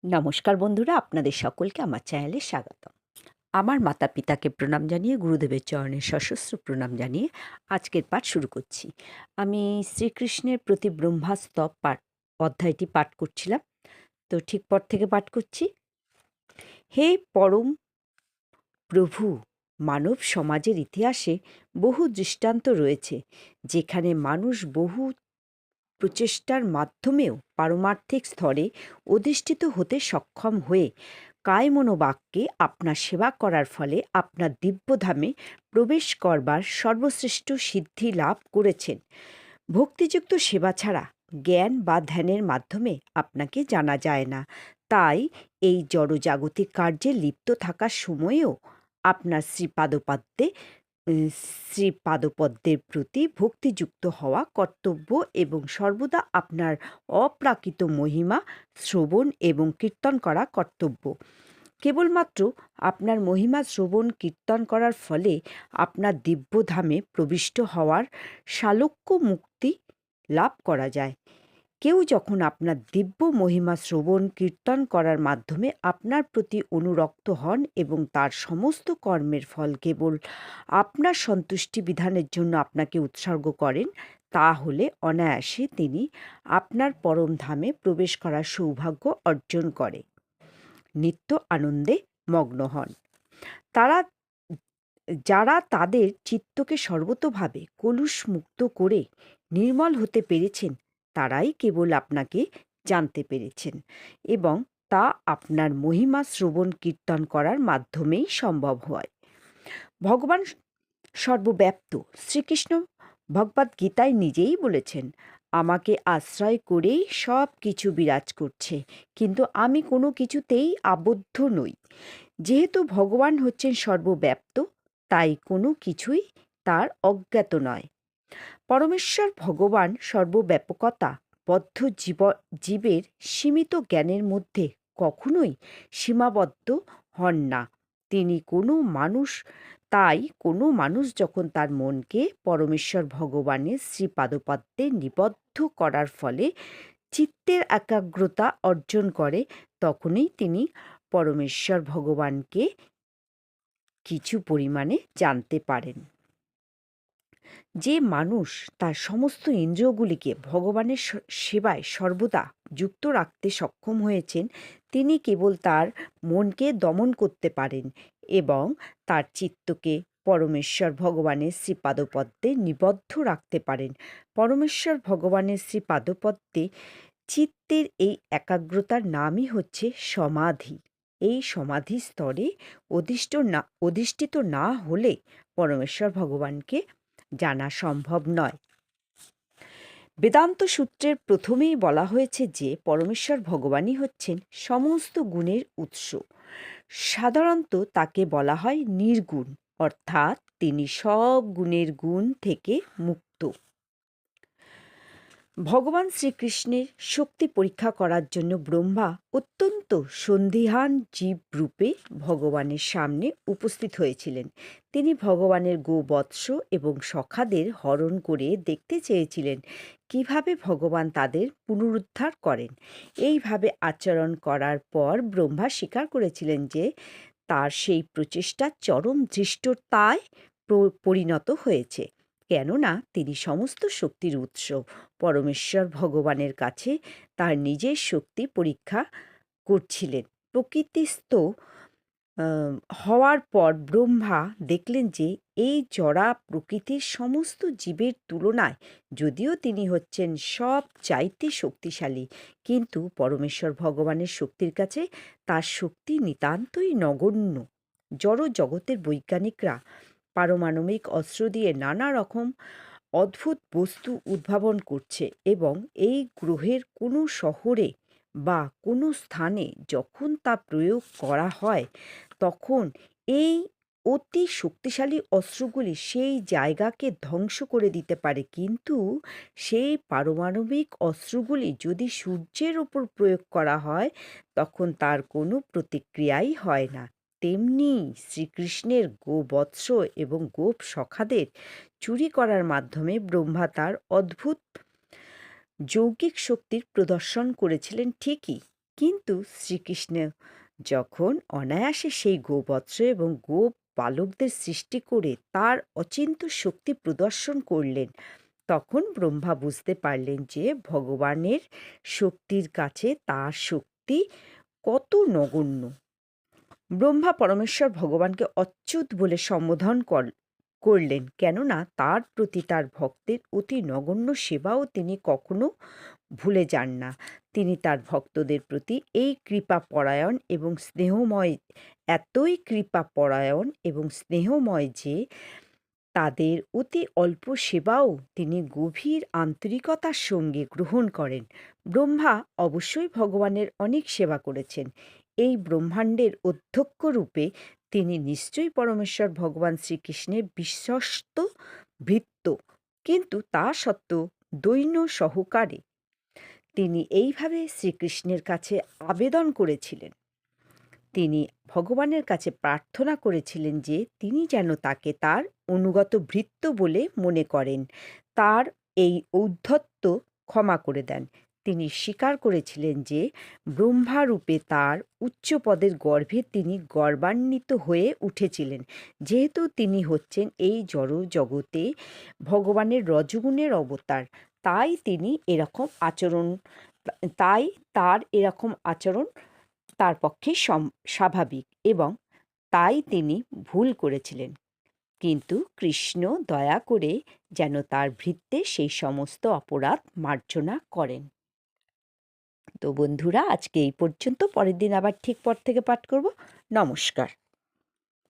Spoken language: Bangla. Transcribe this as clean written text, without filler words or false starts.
নমস্কার বন্ধুরা, আপনাদের সকলকে আমার চ্যানেলে স্বাগত। আমার মাতা পিতাকে প্রণাম জানিয়ে, গুরুদেবের চরণে সশস্ত্র প্রণাম জানিয়ে আজকের পাঠ শুরু করছি। আমি শ্রীকৃষ্ণের প্রতি ব্রহ্মাস্তব অধ্যায়টি পাঠ করছিলাম। তো ঠিক পর থেকে পাঠ করছি। হে পরম প্রভু, মানব সমাজের ইতিহাসে বহু দৃষ্টান্ত রয়েছে যেখানে মানুষ বহু প্রচেষ্টার মাধ্যমেও পারমার্থিক স্তরে অধিষ্ঠিত হতে সক্ষম হয়ে কায়মনোবাক্যে আপনার সেবা করার ফলে আপনার দিব্যধামে প্রবেশ করবার সর্বশ্রেষ্ঠ সিদ্ধি লাভ করেছেন। ভক্তিযুক্ত সেবা ছাড়া জ্ঞান বা ধ্যানের মাধ্যমে আপনাকে জানা যায় না। তাই এই জড়জাগতিক কার্যে লিপ্ত থাকার সময়েও আপনার শ্রীপাদপদ্মের প্রতি ভক্তিযুক্ত হওয়া কর্তব্য এবং সর্বদা আপনার অপ্রাকৃত মহিমা শ্রবণ এবং কীর্তন করা কর্তব্য। কেবলমাত্র আপনার মহিমা শ্রবণ কীর্তন করার ফলে আপনার দিব্যধামে প্রবিষ্ট হওয়ার সালোক্য মুক্তি লাভ করা যায়। কেউ যখন আপনার দিব্য মহিমা শ্রবণ কীর্তন করার মাধ্যমে আপনার প্রতি অনুরক্ত হন এবং তার সমস্ত কর্মের ফল কেবল আপনার সন্তুষ্টি বিধানের জন্য আপনাকে উৎসর্গ করেন, তাহলে অনায়াসে তিনি আপনার পরম ধামে প্রবেশ করার সৌভাগ্য অর্জন করে নিত্য আনন্দে মগ্ন হন। তারা যারা তাদের চিত্তকে সর্বতোভাবে কলুষমুক্ত করে নির্মল হতে পেরেছেন, তারাই কেবল আপনাকে জানতে পেরেছেন এবং তা আপনার মহিমা শ্রবণ কীর্তন করার মাধ্যমেই সম্ভব হয়। ভগবান সর্বব্যাপ্ত। শ্রীকৃষ্ণ ভগবদ্গীতায় নিজেই বলেছেন, আমাকে আশ্রয় করেই সব কিছু বিরাজ করছে, কিন্তু আমি কোনো কিছুতেই আবদ্ধ নই। যেহেতু ভগবান হচ্ছেন সর্বব্যাপ্ত, তাই কোনো কিছুই তার অজ্ঞাত নয়। পরমেশ্বর ভগবান সর্বব্যাপকতা বদ্ধ জীবের সীমিত জ্ঞানের মধ্যে কখনোই সীমাবদ্ধ হন না। তাই কোনো মানুষ যখন তার মনকে পরমেশ্বর ভগবানের শ্রীপাদপদ্মে নিবদ্ধ করার ফলে চিত্তের একাগ্রতা অর্জন করে, তখনই তিনি পরমেশ্বর ভগবানকে কিছু পরিমাণে জানতে পারেন। যে মানুষ তার সমস্ত ইন্দ্রিয়গুলিকে ভগবানের সেবায় সর্বদা যুক্ত রাখতে সক্ষম হয়েছেন, তিনি কেবল তার মনকে দমন করতে পারেন এবং তার চিত্তকে পরমেশ্বর ভগবানের শ্রীপাদপদ্মে নিবদ্ধ রাখতে পারেন। পরমেশ্বর ভগবানের শ্রীপাদপদ্মে চিত্তের এই একাগ্রতার নামই হচ্ছে সমাধি। এই সমাধি স্তরে অধিষ্ঠিত না হলে পরমেশ্বর ভগবানকে জানা সম্ভব নয়। বেদান্ত সূত্রের প্রথমেই বলা হয়েছে যে পরমেশ্বর ভগবানই হচ্ছেন সমস্ত গুণের উৎস। সাধারণত তাকে বলা হয় নির্গুণ, অর্থাৎ তিনি সব গুণের গুণ থেকে মুক্ত। ভগবান শ্রীকৃষ্ণের শক্তি পরীক্ষা করার জন্য ব্রহ্মা অত্যন্ত সন্দিহান জীব রূপে ভগবানের সামনে উপস্থিত হয়েছিলেন। তিনি ভগবানের গোবৎস এবং সখাদের হরণ করে দেখতে চেয়েছিলেন কিভাবে ভগবান তাদের পুনরুদ্ধার করেন। এইভাবে আচরণ করার পর ব্রহ্মা স্বীকার করেছিলেন যে তার সেই প্রচেষ্টা চরম ধৃষ্টতায় পরিণত হয়েছে, কেননা তিনি সমস্ত শক্তির উৎস। পরমেশ্বর ভগবানের কাছে তার নিজের শক্তি পরীক্ষা করছিলেন। প্রকৃতিস্থ হওয়ার পর ব্রহ্মা দেখলেন যে এই জড়া প্রকৃতির সমস্ত জীবের তুলনায় যদিও তিনি হচ্ছেন সব চাইতে শক্তিশালী, কিন্তু পরমেশ্বর ভগবানের শক্তির কাছে তার শক্তি নিতান্তই নগণ্য। জড় জগতের বৈজ্ঞানিকরা পারমাণবিক অস্ত্র দিয়ে নানা রকম অদ্ভুত বস্তু উদ্ভাবন করছে এবং এই গ্রহের কোনো শহরে বা কোনো স্থানে যখন তা প্রয়োগ করা হয়, তখন এই অতি শক্তিশালী অস্ত্রগুলি সেই জায়গাকে ধ্বংস করে দিতে পারে, কিন্তু সেই পারমাণবিক অস্ত্রগুলি যদি সূর্যের ওপর প্রয়োগ করা হয়, তখন তার কোনো প্রতিক্রিয়াই হয় না। তেমনি শ্রীকৃষ্ণের গোবৎস এবং গোপ সখাদের চুরি করার মাধ্যমে ব্রহ্মা তার অদ্ভুত যৌগিক শক্তির প্রদর্শন করেছিলেন ঠিকই, কিন্তু শ্রীকৃষ্ণ যখন অনায়াসে সেই গোবৎস এবং গো বালকদের সৃষ্টি করে তার অচিন্ত্য শক্তি প্রদর্শন করলেন, তখন ব্রহ্মা বুঝতে পারলেন যে ভগবানের শক্তির কাছে তার শক্তি কত নগণ্য। ব্রহ্মা পরমেশ্বর ভগবানকে অচ্যুত বলে সম্বোধন করলেন, কেননা তার প্রতি তার ভক্তের অতি নগণ্য সেবাও তিনি কখনো ভুলে যান না। তিনি তার ভক্তদের প্রতি এই কৃপাপরায়ণ এবং স্নেহময়, এতই কৃপাপরায়ণ এবং স্নেহময় যে তাদের অতি অল্প সেবাও তিনি গভীর আন্তরিকতার সঙ্গে গ্রহণ করেন। ব্রহ্মা অবশ্যই ভগবানের অনেক সেবা করেছেন। এই ব্রহ্মাণ্ডের অধ্যক্ষ রূপে তিনি নিশ্চয়ই পরমেশ্বর ভগবান শ্রীকৃষ্ণের বিশ্বস্ত ভৃত্য, কিন্তু তা সত্ত্বেও দৈন্য সহকারে তিনি এইভাবে শ্রীকৃষ্ণের কাছে আবেদন করেছিলেন। তিনি ভগবানের কাছে প্রার্থনা করেছিলেন যে তিনি যেন তাকে তার অনুগত ভৃত্য বলে মনে করেন, তার এই ঔদ্ধত্য ক্ষমা করে দেন। তিনি স্বীকার করেছিলেন যে ব্রহ্মারূপে তার উচ্চ পদের গর্ভে তিনি গর্বান্বিত হয়ে উঠেছিলেন, যেহেতু তিনি হচ্ছেন এই জড় জগতে ভগবানের রজগুণের অবতার। তাই তিনি এরকম আচরণ তাই তার এরকম আচরণ তার পক্ষে স্বাভাবিক, এবং তাই তিনি ভুল করেছিলেন। কিন্তু কৃষ্ণ দয়া করে যেন তার ভৃত্যে সেই সমস্ত অপরাধ মার্জনা করেন। তো বন্ধুরা, আজকে এই পর্যন্ত। পরের দিন আবার ঠিক পর থেকে পাঠ করব। নমস্কার।